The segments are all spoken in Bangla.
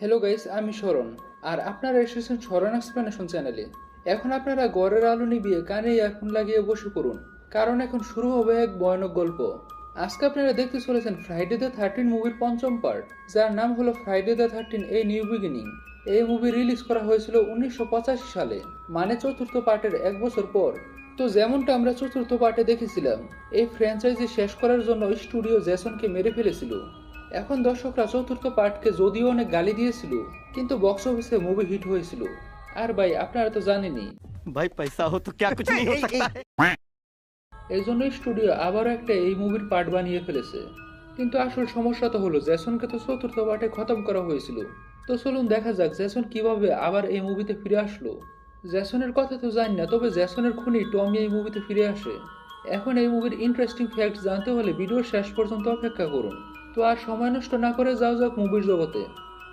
হ্যালো গাইস, আমি শরণ। আর আপনারা এসেছেন শরণ এক্সপ্লেনেশন চ্যানেলে। এখন আপনারা ঘরের আলো নিভিয়ে কানে ইয়ারফোন লাগিয়ে বসে পড়ুন, কারণ এখন শুরু হবে এক ভয়ানক গল্প। আজকে আপনারা দেখতে চলেছেন ফ্রাইডে দ্য 13 মুভির পঞ্চম পার্ট, যার নাম হলো Friday the 13 a new beginning. এই মুভি রিলিজ করা হয়েছিল 1985 সালে, মানে চতুর্থ পার্টের এক বছর পর। তো যেমনটা আমরা চতুর্থ পার্টে দেখেছিলাম, এই ফ্র্যাঞ্চাইজি শেষ করার জন্য স্টুডিও জেসনকে মেরে ফেলেছিল। এখন দর্শকরা চতুর্থ পার্টকে যদিও অনেক গালি দিয়েছিল, কিন্তু বক্স অফিসে মুভি হিট হয়েছিল। আর ভাই, আপনারা তো জানেনই, भाई पैसा हो तो क्या कुछ नहीं हो सकता है। এই জন্য স্টুডিও আবারও একটা এই মুভির পার্ট বানিয়ে ফেলেছে। কিন্তু আসল সমস্যা তো হলো জেসনকে তো চতুর্থ পার্টে খতম করা হয়েছিল। তো চলুন দেখা যাক জেসন কিভাবে আবার এই মুভিতে ফিরে আসলো। জেসনের কথা তো জানি না, তবে জেসনের খুনি টমি এই মুভিতে ফিরে আসে। এখন এই মুভির ইন্টারেস্টিং ফ্যাক্ট জানতে হলে ভিডিওর শেষ পর্যন্ত অপেক্ষা করুন। তো আর সময় নষ্ট না করে যাও যাক মুভির জগতে।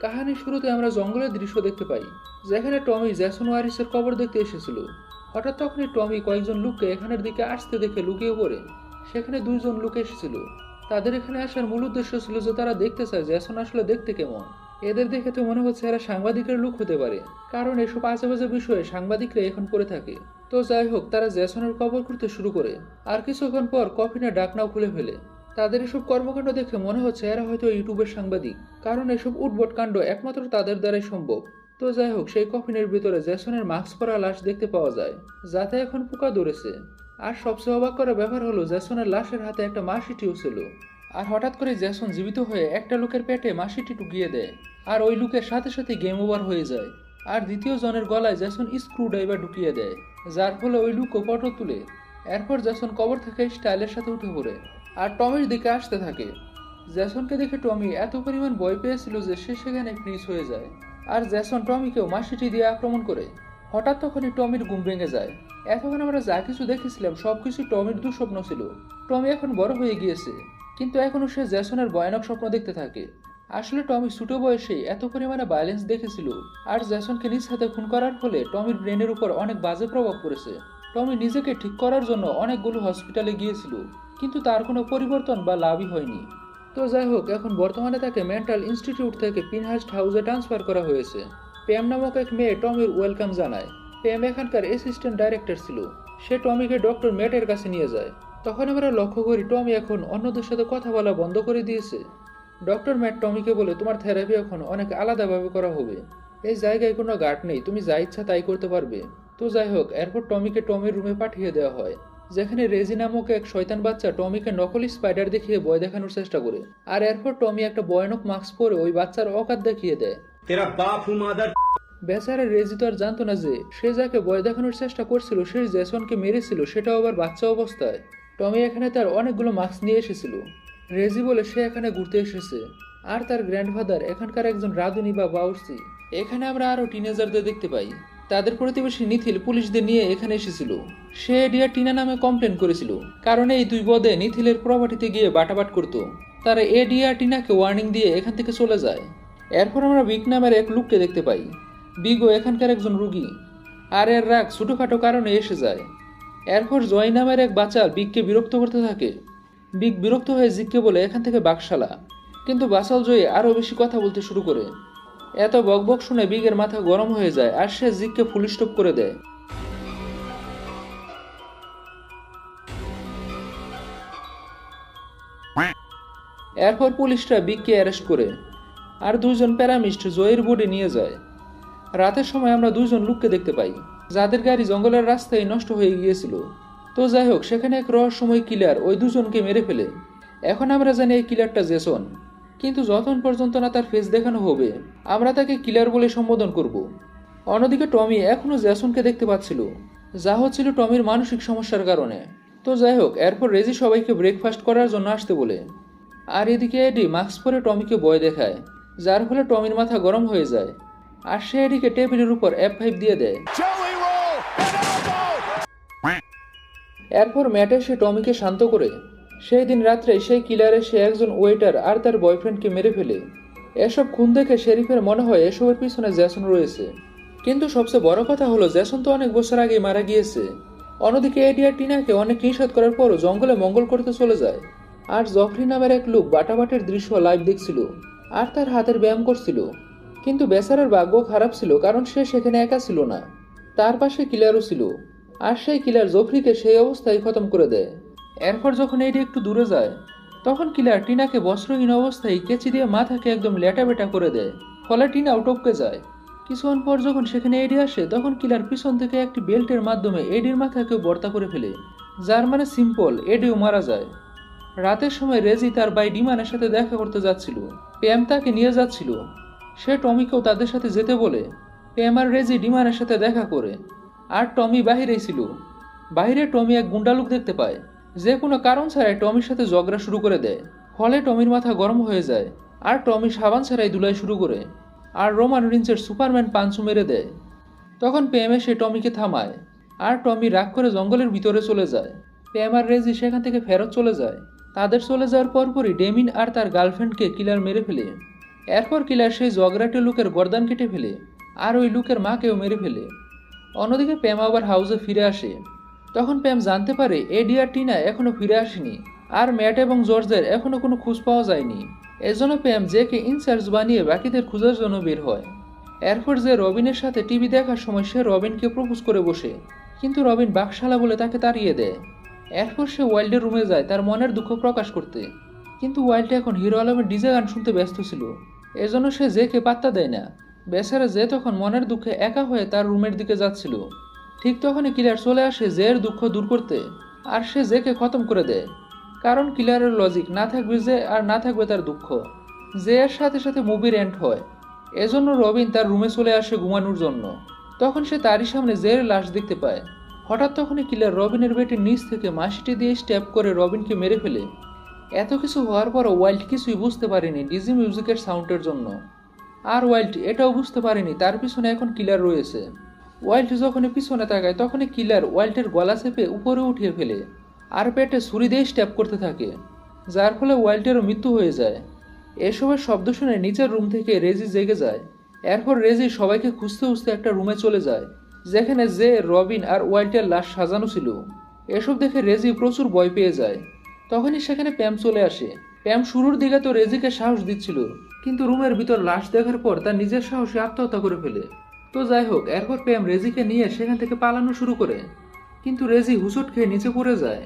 কাহিনীর শুরুতে আমরা জঙ্গলের দৃশ্য দেখতে পাই, যেখানে টমি জেসন ওয়ারিসের কবর দেখতে এসেছিল। হঠাৎ তখনই টমি কয়েকজন লোককে এখানের দিকে আসতে দেখে লুকিয়ে পড়ে। সেখানে দুইজন লোক এসেছিল। তাদের এখানে আসার মূল উদ্দেশ্য ছিল যে তারা দেখতে চায় জেসন আসলে দেখতে কেমন। এদের দেখে তো মনে হচ্ছে এরা সাংবাদিকের লোক হতে পারে, কারণ এসব আজেবাজে বিষয়ে সাংবাদিকরা এখন করে থাকে। তো যাই হোক, তারা জেসনের কবর করতে শুরু করে। আর কিছুক্ষণ পর কফিনের ডাকনাও খুলে ফেলে। তাদের এসব কর্মকাণ্ড দেখে মনে হচ্ছে এরা হয়তো ইউটিউবের সাংবাদিক, কারণ এসব উদ্ভট কাণ্ড একমাত্র তাদের দ্বারাই সম্ভব। তো যাই হোক, সেই কফিনের ভিতরে জেসনের মাস্ক পরা লাশ দেখতে পাওয়া যায়, যাতে এখন পোকা ধরেছে। আর সবচেয়ে অবাক করা ব্যাপার হলো জেসনের লাশের হাতে একটা মাসিটিও ছিল। আর হঠাৎ করে জেসন জীবিত হয়ে একটা লোকের পেটে মাসিটি ঢুকিয়ে দেয়, আর ওই লোকের সাথে সাথে গেম ওভার হয়ে যায়। আর দ্বিতীয় জনের গলায় জেসন স্ক্রু ড্রাইভার ঢুকিয়ে দেয়, যার ফলে ওই লোকও ফটো তুলে। এরপর জেসন কবর থেকে স্টাইলের সাথে উঠে পড়ে আর টমির দিকে আসতে থাকে। জেসনকে দেখে টমি এত পরিমাণ ভয় পেয়েছিল যে সে সেখানে ফ্রিজ হয়ে যায়। আর জেসন টমিকেও মাসিটি দিয়ে আক্রমণ করে। হঠাৎ তখনই টমির ঘুম ভেঙে যায়। এতক্ষণ আমরা যা কিছু দেখেছিলাম সবকিছু টমির দুঃস্বপ্ন ছিল। টমি এখন বড় হয়ে গিয়েছে, কিন্তু এখনো সে জেসনের ভয়ানক স্বপ্ন দেখতে থাকে। আসলে টমি ছোট বয়সেই এত পরিমাণে ভায়োলেন্স দেখেছিল, আর জেসনকে নিজ হাতে খুন করার ফলে টমির ব্রেনের উপর অনেক বাজে প্রভাব পড়েছে। টমি নিজেকে ঠিক করার জন্য অনেকগুলো হসপিটালে গিয়েছিল, কিন্তু তার কোনো পরিবর্তন বা লাভই হয়নি। তো যাই হোক, এখন বর্তমানে তাকে মেন্টাল ইনস্টিটিউট থেকে পিনহার্স্ট হাউসে ট্রান্সফার করা হয়েছে। প্যাম নামক এক মেয়ে টমির ওয়েলকাম জানায়। প্যাম এখানকার অ্যাসিস্ট্যান্ট ডাইরেক্টর ছিল। সে টমিকে ডক্টর ম্যাটের কাছে নিয়ে যায়। তখন আমরা লক্ষ্য করি টমি এখন অন্যদের সাথে কথা বলা বন্ধ করে দিয়েছে। ডক্টর ম্যাট টমিকে বলে, তোমার থেরাপি এখন অনেক আলাদাভাবে করা হবে। এই জায়গায় কোনো গার্ড নেই, তুমি যা ইচ্ছা তাই করতে পারবে। তো যাই হোক, এরপর টমিকে টমির রুমে পাঠিয়ে দেওয়া হয়, যেখানে রেজি নামক এক শয়তান বাচ্চা টমিকে নকলি স্পাইডার দেখিয়ে ভয় দেখানোর চেষ্টা করে। আর এরপর টমি একটা ভয়ানক মাস্ক পরে ওই বাচ্চার অকাত দেখিয়ে দেয়। तेरा बाप हूँ मादर। বেচারা রেজি তো আর জানতো না যে সে যাকে ভয় দেখানোর চেষ্টা করছিল সে জেসনকে মেরেছিল, সেটাও আবার বাচ্চা অবস্থায়। টমি এখানে তার অনেকগুলো মাস্ক নিয়ে এসেছিল। রেজি বলে সে এখানে ঘুরতে এসেছে, আর তার গ্র্যান্ডফাদার এখানকার একজন রাঁধুনি বা বাউর্সি। এখানে আমরা আরো টিনেজারদের দেখতে পাই। তাদের প্রতিবেশী নিথিল পুলিশদের নিয়ে এখানে এসেছিল। সে এডিয়া টিনা নামে কমপ্লেন করেছিল, কারণ এই দুই বদে নিথিলের প্রপার্টিতে গিয়ে বাটাবাট করত। তারা এডিয়া টিনাকে ওয়ার্নিং দিয়ে এখান থেকে চলে যায়। এরপর আমরা বিগ নামের এক লোককে দেখতে পাই। বিগও এখানকার একজন রুগী, আর এর রাগ ছোটোখাটো কারণে এসে যায়। এরপর জয় নামের এক বাচ্চা বিগকে বিরক্ত করতে থাকে। বিগ বিরক্ত হয়ে জিগকে বলে এখান থেকে বাকশালা, কিন্তু বাসাল জয়ী আরও বেশি কথা বলতে শুরু করে। এত বকবক শুনে বিগের মাথা গরম হয়ে যায়, আর সে জিগকে ফুল স্টপ করে দেয়। এরপর পুলিশরা বিগকে অ্যারেস্ট করে, আর দুইজন প্যারামিস্ট জয়ের বোর্ডে নিয়ে যায়। রাতের সময় আমরা দুইজন লোককে দেখতে পাই, যাদের গাড়ি জঙ্গলের রাস্তায় নষ্ট হয়ে গিয়েছিল। তো যাই হোক, সেখানে এক রহস্যময় কিলার ওই দুজনকে মেরে ফেলে। এখন আমরা জানি এই কিলারটা জেসন, কিন্তু যতক্ষণ পর্যন্ত না তার ফেস দেখানো হবে আমরা তাকে কিলার বলে সম্বোধন করব। অন্যদিকে টমি এখনো জেসনকে দেখতে পাচ্ছিল, যা হচ্ছিল টমির মানসিক সমস্যার কারণে। তো যাই হোক, এরপর রেজি সবাইকে ব্রেকফাস্ট করার জন্য আসতে বলে। আর এদিকে এডি মাস্ক পরে টমিকে ভয় দেখায়, যার ফলে টমির মাথা গরম হয়ে যায়, আর সে এডিকে টেবিলের উপর F5 দিয়ে দেয়। এরপর ম্যাট এসে টমিকে শান্ত করে। সেই দিন রাত্রে সেই কিলার এসে একজন ওয়েটার আর তার বয়ফ্রেন্ডকে মেরে ফেলে। এসব খুন দেখে শেরিফের মনে হয় এসবের পিছনে জেসন রয়েছে, কিন্তু সবচেয়ে বড় কথা হলো জেসন তো অনেক বছর আগেই মারা গিয়েছে। অন্যদিকে এডি আর টিনাকে অনেক নিষেধ করার পরও জঙ্গলে মঙ্গল করতে চলে যায়। আর জফরি নামের এক লোক বাটাবাটের দৃশ্য লাইভ দেখছিল, আর তার হাতের ব্যায়াম করছিল। কিন্তু বেচারার ভাগ্য খারাপ ছিল, কারণ সে সেখানে একা ছিল না, তার পাশে কিলারও ছিল। আর সেই কিলার জফরিকে সেই অবস্থায় খতম করে দেয়। এরপর যখন এডি একটু দূরে যায়, তখন কিলার টিনাকে বস্ত্রহীন অবস্থায় কেচি দিয়ে মাথাকে একদম লেটাবেটা করে দেয়, ফলে টিনাও টপকে যায়। কিছুক্ষণ পর যখন সেখানে এডি আসে, তখন কিলার পিছন থেকে একটি বেল্টের মাধ্যমে এডির মাথাকে বর্তা করে ফেলে, যার মানে সিম্পল, এডিও মারা যায়। রাতের সময় রেজি তার ভাই ডিমানের সাথে দেখা করতে যাচ্ছিল। প্যাম তাকে নিয়ে যাচ্ছিল। সে টমিকেও তাদের সাথে যেতে বলে। প্যাম আর রেজি ডিমানের সাথে দেখা করে। আর টমি বাহিরেই ছিল। বাইরে টমি এক গুন্ডা লোক দেখতে পায়, যে কোনো কারণ ছাড়াই টমির সাথে ঝগড়া শুরু করে দেয়। ফলে টমির মাথা গরম হয়ে যায়, আর টমি সাবান ছাড়াই ধুলাই শুরু করে। আর রোমান রিন্সের সুপারম্যান পাঞ্চু মেরে দেয়। তখন প্যাম এসে টমিকে থামায়, আর টমি রাগ করে জঙ্গলের ভিতরে চলে যায়। প্যাম আর রেজি সেখান থেকে ফেরত চলে যায়। তাদের চলে যাওয়ার পরপরই ডেমিন আর তার গার্লফ্রেন্ডকে কিলার মেরে ফেলে। এরপর কিলার সেই জগরাটে লোকের গর্দান কেটে ফেলে, আর ওই লোকের মাকেও মেরে ফেলে। অন্যদিকে প্যাম আবার হাউসে ফিরে আসে। তখন প্যাম জানতে পারে এডি আর টিনা এখনো ফিরে আসেনি, আর ম্যাট এবং জর্জের এখনো কোনো খোঁজ পাওয়া যায়নি। এজন্য প্যাম জেকে ইনচার্জ বানিয়ে বাকিদের খোঁজার জন্য বের হয়। এরপর যে রবিনের সাথে টিভি দেখার সময় সে রবিনকে প্রপোজ করে বসে, কিন্তু রবিন বাকশালা বলে তাকে তাড়িয়ে দেয়। এরপর সে ওয়াইল্ডের রুমে যায় তার মনের দুঃখ প্রকাশ করতে, কিন্তু ওয়াইল্ড এখন হিরো আলমের ডিজে গান শুনতে ব্যস্ত ছিল, এজন্য সে জেকে পাত্তা দেয় না। বেচারা যে তখন মনের দুঃখে একা হয়ে তার রুমের দিকে যাচ্ছিল। ঠিক তখনই কিলার চলে আসে জের দুঃখ দূর করতে, আর সে জেকে খতম করে দেয়। কারণ কিলারের লজিক, না থাকবে যে আর না থাকবে তার দুঃখ। জে এর সাথে সাথে মুভির এন্ড হয়। এজন্য রবিন তার রুমে চলে আসে ঘুমানোর জন্য। তখন সে তারই সামনে জের লাশ দেখতে পায়। হঠাৎ তখনই কিলার রবিনের বেটের নিচ থেকে মাসিটি দিয়ে স্ট্যাপ করে রবিনকে মেরে ফেলে। এত কিছু হওয়ার পরও ওয়াইল্ড কিছুই বুঝতে পারেনি ডিজি মিউজিকের সাউন্ডের জন্য। আর ওয়াইল্ড এটাও বুঝতে পারেনি তার পিছনে এখন কিলার রয়েছে। ওয়াইল্ড যখনই পিছনে তাকায়, তখনই কিলার ওয়াইল্ডের গলা চেপে উপরে উঠিয়ে ফেলে, আর পেটে ছুরি দিয়ে স্ট্যাপ করতে থাকে, যার ফলে ওয়াইল্ডেরও মৃত্যু হয়ে যায়। এসবের শব্দ শুনে নিচের রুম থেকে রেজি জেগে যায়। এরপর রেজি সবাইকে খুঁজতে খুঁজতে একটা রুমে চলে যায়, যেখানে জে, রবিন আর ওয়াইল্ডের লাশ সাজানো ছিল। এসব দেখে রেজি প্রচুর ভয় পেয়ে যায়। তখনই সেখানে প্যাম চলে আসে। প্যাম শুরুর দিকে তো রেজিকে সাহস দিচ্ছিল, কিন্তু রুমের ভিতর লাশ দেখার পর তার নিজের সাহসে আত্মহত্যা করে ফেলে। তো যাই হোক, এরপর প্যাম রেজিকে নিয়ে সেখান থেকে পালানো শুরু করে, কিন্তু রেজি হুচট খেয়ে নিচে পড়ে যায়।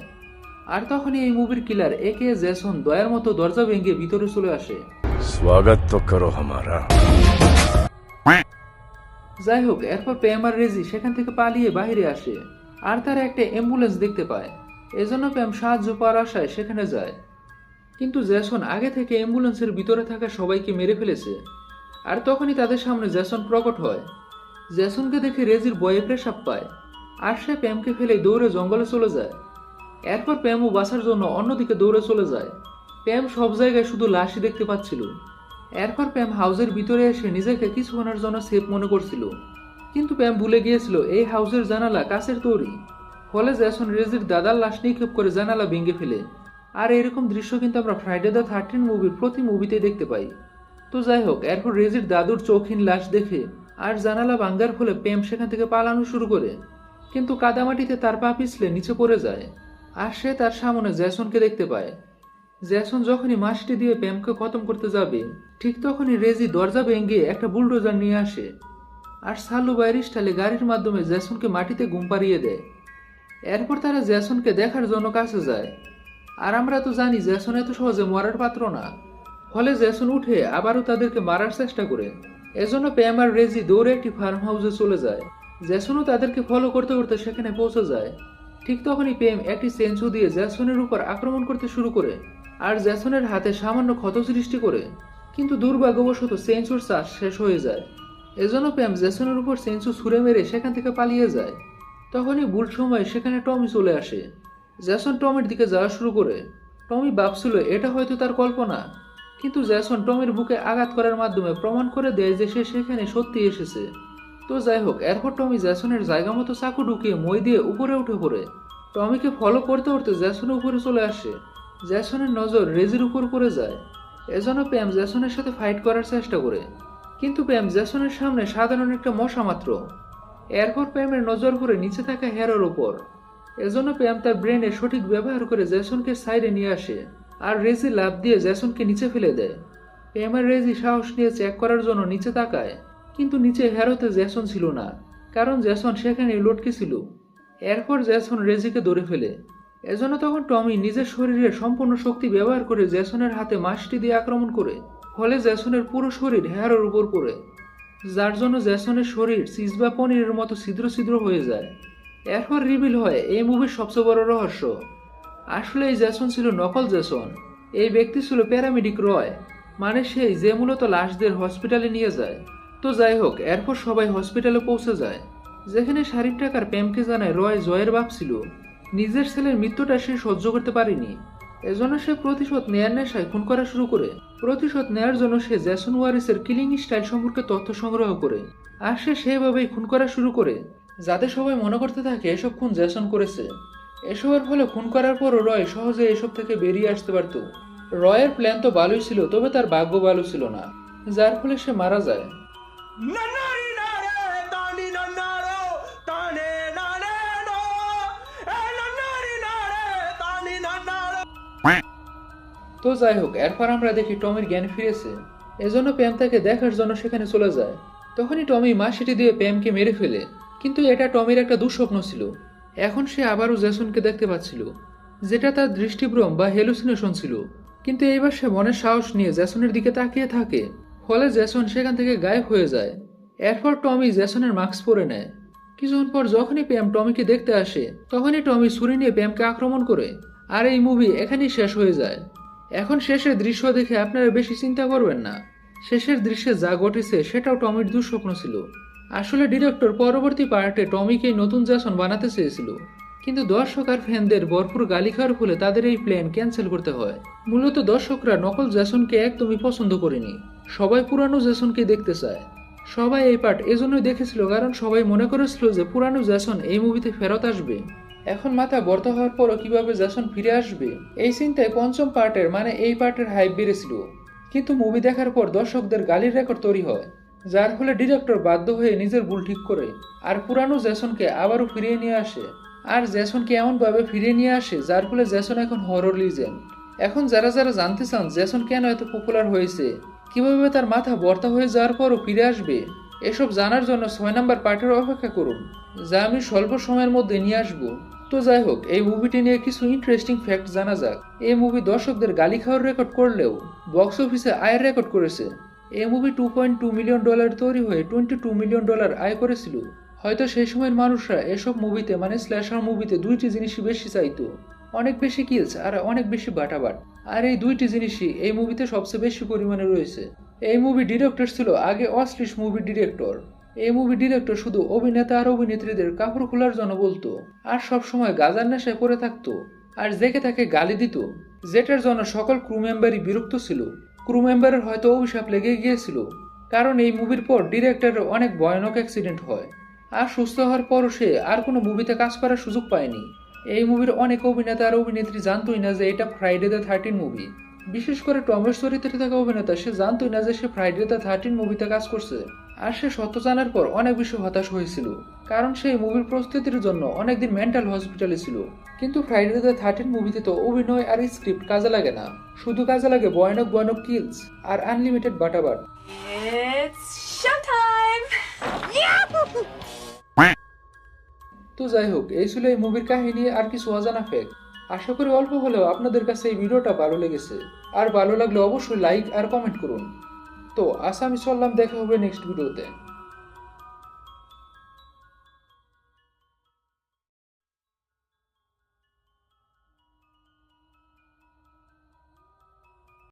আর তখনই এই মুভির কিলার একে জেসন দয়ার মতো দরজা ভেঙে ভিতরে চলে আসে। स्वागत तो करो हमारा। যাই হোক, এরপর প্যাম আর রেজি সেখান থেকে পালিয়ে বাইরে আসে, আর তারা একটা অ্যাম্বুলেন্স দেখতে পায়। এজন্য প্যাম সাহায্য পাওয়ার আশায় সেখানে যায়। কিন্তু জেসন আগে থেকে অ্যাম্বুলেন্সের ভিতরে থাকা সবাইকে মেরে ফেলেছে। আর তখনই তাদের সামনে জেসন প্রকট হয়। জেসনকে দেখে রেজির ভয়ে প্রেসাব পায়, আর সে প্যামকে ফেলে দৌড়ে জঙ্গলে চলে যায়। এরপর প্যামও বাঁচার জন্য অন্যদিকে দৌড়ে চলে যায়। প্যাম সব জায়গায় শুধু লাশই দেখতে পাচ্ছিল। এরপর প্যাম হাউসের ভিতরে এসে নিজেকে কিছুক্ষণের জন্য সেফ মনে করছিল, কিন্তু প্যাম ভুলে গিয়েছিল এই হাউসের জানালা কাচের তৈরি। ফলে জেসন রেজির দাদার লাশ নিক্ষেপ করে জানালা ভেঙে ফেলে। আর এরকম দৃশ্য কিন্তু আমরা ফ্রাইডে দ্য 13 মুভির প্রতি মুভিতেই দেখতে পাই। তো যাই হোক, এরপর রেজির দাদুর চৌখিন লাশ দেখে আর জানালা ভাঙ্গার ফলে প্যাম সেখান থেকে পালানো শুরু করে, কিন্তু কাদামাটিতে তার পা পিছলে নিচে পড়ে যায়। আর সে তার সামনে জেসনকে দেখতে পায়। জেসন যখনই মাসটি দিয়ে প্যামকে খতম করতে যাবে, ঠিক তখনই রেজি দরজা ভেঙে একটা বুলডোজার নিয়ে আসে, আর সালু বাইরের স্টাইলে গাড়ির মাধ্যমে জেসনকে মাটিতে ঘুম পাড়িয়ে দেয়। এরপর তারা জেসনকে দেখার জন্য কাছে যায়। আর আমরা তো জানি জেসন এত সহজে মরার পাত্র না। ফলে জেসন উঠে আবারও তাদেরকে মারার চেষ্টা করে। এজন্য প্যাম আর রেজি দৌড়ে একটি ফার্ম হাউসে চলে যায়। জেসনও তাদেরকে ফলো করতে করতে সেখানে পৌঁছে যায়। ঠিক তখনই প্যাম একটি সেন্সু দিয়ে জেসনের উপর আক্রমণ করতে শুরু করে, আর জেসনের হাতে সামান্য ক্ষত সৃষ্টি করে, কিন্তু দুর্ভাগ্যবশত সেন্সুর চার্জ শেষ হয়ে যায়। এজন্য প্যাম জেসনের উপর সেন্সু ছুঁড়ে মেরে সেখান থেকে পালিয়ে যায়। তখনই ভুল সময় সেখানে টমি চলে আসে। জেসন টমির দিকে যাওয়া শুরু করে। টমি ভাবছিল এটা হয়তো তার কল্পনা, কিন্তু জেসন টমির বুকে আঘাত করার মাধ্যমে প্রমাণ করে দেয় যে সে সেখানে সত্যি এসেছে। তো যাই হোক, এরপর টমি জেসনের জায়গা মতো চাকু ঢুকিয়ে মই দিয়ে উপরে উঠে পড়ে। টমিকে ফলো করতে করতে জেসনের উপরে চলে আসে। জেসনের নজর রেজির উপর পড়ে যায়। এজন্য প্যাম জেসনের সাথে ফাইট করার চেষ্টা করে, কিন্তু প্যাম জেসনের সামনে সাধারণ একটা মশা মাত্র। এরপর প্যামের নজর পড়ে নিচে থাকা হেরোর উপর। এজন্য প্যাম তার ব্রেনের সঠিক ব্যবহার করে জেসনকে সাইডে নিয়ে আসে, আর রেজি লাফ দিয়ে জেসনকে নিচে ফেলে দেয়। প্যাম আর রেজি সাহস নিয়ে চেক করার জন্য নিচে তাকায়, কিন্তু নিচে হ্যারোতে জ্যাসন ছিল না, কারণ জ্যাসন সেখানেই লটকে ছিল। এরপর জ্যাসন রেজিকে ধরে ফেলে। এজন্য তখন টমি নিজের শরীরের সম্পূর্ণ শক্তি ব্যবহার করে জ্যাসনের হাতে মাছটি দিয়ে আক্রমণ করে, ফলে জ্যাসনের পুরো শরীর হ্যারোর উপর পড়ে, যার জন্য জ্যাসনের শরীর চিজ বা পনিরের মতো ছিদ্র ছিদ্র হয়ে যায়। এরপর রিভিল হয় এই মুভির সবচেয়ে বড় রহস্য। আসলে এই জ্যাসন ছিল নকল জ্যাসন। এই ব্যক্তি ছিল প্যারামেডিক রয়, মানে সেই যে মূলত লাশদের হসপিটালে নিয়ে যায়। তো যাই হোক, এরপর সবাই হসপিটালে পৌঁছে যায়, যেখানে শারিফ টাকার প্যামকে জানায় রয় জয়ের বাপ ছিল। নিজের ছেলের মৃত্যুটা সে সহ্য করতে পারেনি, এজন্য সে প্রতিশোধ নেয়ার নেশায় খুন করা শুরু করে। প্রতিশোধ নেয়ার জন্য সে জ্যাসন ওয়ারিসের কিলিং স্টাইল সম্পর্কে তথ্য সংগ্রহ করে, আর সে সেভাবেই খুন করা শুরু করে, যাতে সবাই মনে করতে থাকে এসব খুন জ্যাসন করেছে। এসবের ফলে খুন করার পরও রয় সহজে এসব থেকে বেরিয়ে আসতে পারত। রয়ের প্ল্যান তো ভালোই ছিল, তবে তার ভাগ্য ভালো ছিল না, যার ফলে সে মারা যায়। তো যাই হোক, এরপর আমরা দেখি টমির জ্ঞান ফিরেছে, এজন্য প্যাম তাকে দেখার জন্য সেখানে চলে যায়। তখনই টমি মাছিটি দিয়ে প্যামকে মেরে ফেলে, কিন্তু এটা টমির একটা দুঃস্বপ্ন ছিল। এখন সে আবারও জ্যাসনকে দেখতে পাচ্ছিল, যেটা তার দৃষ্টিভ্রম বা হেলুসিনেশন ছিল। কিন্তু এইবার সে মনের সাহস নিয়ে জ্যাসনের দিকে তাকিয়ে থাকে, ফলে জ্যাসন সেখান থেকে গায়েব হয়ে যায়। এরপর টমি জ্যাসনের মাস্ক পরে নেয়। কিছুক্ষণ পর যখনই প্যাম টমিকে দেখতে আসে, তখনই টমি ছুরি নিয়ে প্যামকে আক্রমণ করে, আর এই মুভি এখানেই শেষ হয়ে যায়। এখন শেষের দৃশ্য দেখে আপনারা বেশি চিন্তা করবেন না, শেষের দৃশ্যে যা ঘটেছে সেটাও টমির দুঃস্বপ্ন ছিল। আসলে ডিরেক্টর পরবর্তী পার্টে টমিকেই নতুন জ্যাসন বানাতে চেয়েছিল, কিন্তু দর্শক আর ফ্যানদের ভরপুর গালি খাওয়ার ফলে তাদের এই প্ল্যান ক্যান্সেল করতে হয়। মূলত দর্শকরা নকল জ্যাসনকে একদমই পছন্দ করেনি, সবাই পুরানো জ্যাসনকে দেখতে চায়। সবাই এই পার্ট এজন্যই দেখেছিল কারণ সবাই মনে করেছিল যে পুরানো জ্যাসন এই মুভিতে ফেরত আসবে। এখন মাথা বর্ত হওয়ার পরও কিভাবে জ্যাসন ফিরে আসবে, এই চিন্তায় পঞ্চম পার্টের মানে এই পার্টের হাইপ বেড়েছিল। কিন্তু মুভি দেখার পর দর্শকদের গালির রেকর্ড তৈরি হয়, যার ফলে ডিরেক্টর বাধ্য হয়ে নিজের ভুল ঠিক করে আর পুরানো জ্যাসনকে আবারও ফিরিয়ে নিয়ে আসে। আর জ্যাসনকে এমনভাবে ফিরিয়ে নিয়ে আসে যার ফলে জ্যাসন এখন হরর লিজেন্ড। এখন যারা যারা জানতে চান জ্যাসন কেন এত পপুলার হয়েছে, কিভাবে তার মাথা বর্তা হয়ে যাওয়ার পরও ফিরে আসবে, এসব জানার জন্য 6 নম্বর পার্টের অপেক্ষা করুন, যা আমি স্বল্প সময়ের মধ্যে নিয়ে আসবো। তো যাই হোক, এই মুভিটি নিয়ে কিছু ইন্টারেস্টিং ফ্যাক্ট জানা যাক। এই মুভি দর্শকদের গালি খাওয়ার রেকর্ড করলেও বক্স অফিসে আয়ের রেকর্ড করেছে। এই মুভি $2.2 মিলিয়ন তৈরি হয়ে $22 মিলিয়ন আয় করেছিল। হয়তো সেই সময়ের মানুষরা এসব মুভিতে মানে স্ল্যাশার মুভিতে দুইটি জিনিসই বেশি চাইতো, অনেক বেশি কিলস আর অনেক বেশি বাটাবাট। আর এই দুইটি জিনিসই এই মুভিতে সবচেয়ে বেশি পরিমাণে রয়েছে। এই মুভি ডিরেক্টর ছিল আগে অশ্লীল মুভি ডিরেক্টর। এই মুভি ডিরেক্টর শুধু অভিনেতা আর অভিনেত্রীদের কাপড় খোলার জন্য বলতো, আর সব সময় গাজার নেশায় পড়ে থাকতো, আর জেকে তাকে গালি দিত, যেটার জন্য সকল ক্রু মেম্বারই বিরক্ত ছিল। ক্রু মেম্বারের হয়তো অভিশাপ লেগে গিয়েছিল, কারণ এই মুভির পর ডিরেক্টরের অনেক ভয়ানক অ্যাক্সিডেন্ট হয়, আর সুস্থ হওয়ার পরও সে আর কোনো মুভিতে কাজ করার সুযোগ পায়নি। এই মুভির অনেক অভিনেতা আর অভিনেত্রী জানতোই না যে এটা ফ্রাইডে দ্য 13 মুভি। বিশেষ করে টমের চরিত্রে থাকা অভিনেতা সে জানতোই না যে সে ফ্রাইডে দ্য 13 মুভিতে কাজ করছে। আর সে সত্য জানার পর অনেক বেশি হতাশ হয়েছিল, কারণ সেই মুভির প্রস্তুতির জন্য অনেকদিন মেন্টাল হসপিটালে ছিল। কিন্তু ফ্রাইডে দ্য 13 মুভিতে তো অভিনয় আর স্ক্রিপ্ট কাজে লাগে না, শুধু কাজে লাগে ভয়ানক ভয়ানক কিলস আর আনলিমিটেড বাটাবাট। তো যাই হোক, এই ছিল এই মুভির কাহিনী আর কিছু অজানা ফ্যাক্ট। আশা করি অল্প হলেও আপনাদের কাছে এই ভিডিওটা ভালো লেগেছে, আর ভালো লাগলে অবশ্যই লাইক আর কমেন্ট করুন। তো আজ আমি চললাম, দেখা হবে নেক্সট ভিডিওতে।